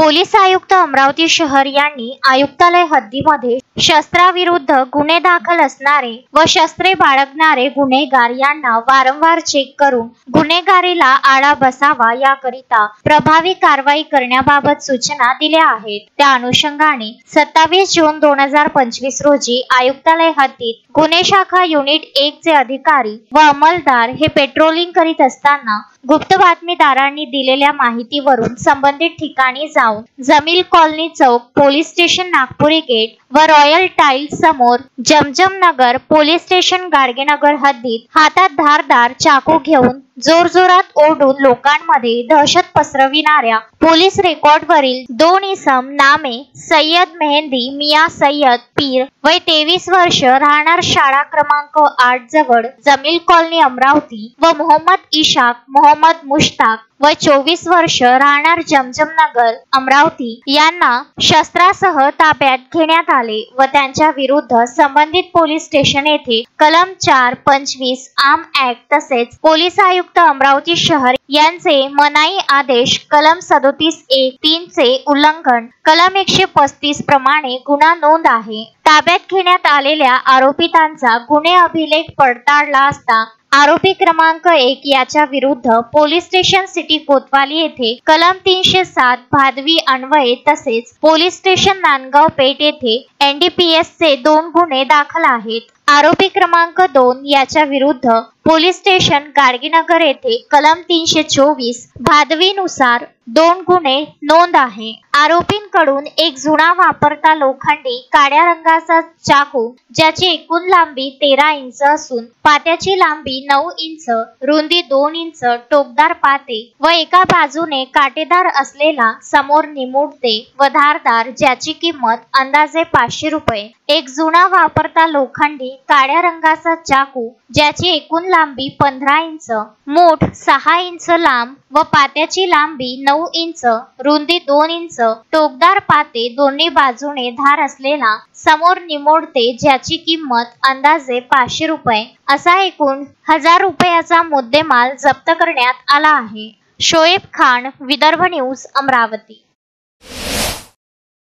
Police आयुक्त अमरावती शहर यांनी आयुक्तालय हद्दीमध्ये शस्त्राविरुद्ध गुन्हे दाखल असणारे व शस्त्रे बाळगणारे गुन्हेगार यांना वारंवार चेक करून गुन्हेगारीला आळा बसावा याकरिता प्रभावी कारवाई करण्याबाबत सूचना दिल्या आहेत। त्या अनुषंगाने 27 जून 2025 रोजी आयुक्तालय हद्दीत गुन्हे शाखा युनिट 1 चे अधिकारी व अंमलदार हे पेट्रोलिंग करीत असताना गुप्त बातमीदारांनी दिलेल्या माहितीवरून संबंधित ठिकाणी जाऊन जमील कॉलनी चौक पोलीस स्टेशन नागपुरी गेट व रॉयल टाइल्स समोर जमजम नगर पोलीस स्टेशन गाडगेनगर हद्दीत हातात धारदार चाकू घेऊन जोरजोरात ओरडून लोकांमध्ये दहशत पसरविणाऱ्या पोलीस रेकॉर्डवरील 2 इसम नामे सय्यद मेहंदी मिया सय्यद पीर वय 23 वर्ष राहणार शाळा क्रमांक 8 जवळ जमील कॉलनी अमरावती व मोहम्मद इशाक मोहम्मद मुश्ताक वय 24 वर्ष राहणार जमजम नगर अमरावती यांना शस्त्रासह ताब्यात घेण्यात आले व त्यांच्या विरुद्ध संबंधित पोलीस स्टेशन येथे कलम 425 आर्म ऍक्ट तसेच पोलीस आयुक्त अमरावती शहर यांचे मनाई आदेश कलम 37(1)(3) चे उल्लंघन कलम 135 प्रमाणे गुन्हा नोंद आहे। ताब्यात घेण्यात आलेल्या आरोपितांचा गुन्हे अभिलेख पडताळला असता आरोपी क्रमांक 1 याच्या विरुद्ध पोलीस स्टेशन सिटी कोतवाली येथे कलम 307 भादवी अन्वये तसेच पोलीस स्टेशन नांदगाव पेठ येथे NDPS चे 2 गुन्हे दाखल आहेत। आरोपी क्रमांक 2 याच्या विरुद्ध पोलीस स्टेशन गाडगेनगर येथे कलम 324 भादवीनुसार 2 गुन्हे नोंद आहे। आरोपींकडून एक जुना वापरता लोखंडी काळ्या रंगाचा चाकू ज्याची एकूण लांबी 13 इंच असून पात्याची लांबी 9 इंच रुंदी 2 इंच टोकदार पाते व एका बाजूने काटेदार असलेला समोर निमुळते व धारदार ज्याची किंमत अंदाजे 500 रुपये। एक जुना वापरता लोखंडी काळ्या रंगाचा चाकू ज्याची एकूण लांबी 15 इंच मूठ 6 इंच लांब व पात्याची लांबी 9 इंच रुंदी 2 इंच टोकदार पाते दोन्ही बाजूने धार असलेला समोर निमुळते ज्याची किंमत अंदाजे 500 रुपये असा एकूण 1000 रुपयाचा मुद्देमाल जप्त करण्यात आला आहे। शोएब खान, विदर्भ न्यूज, अमरावती।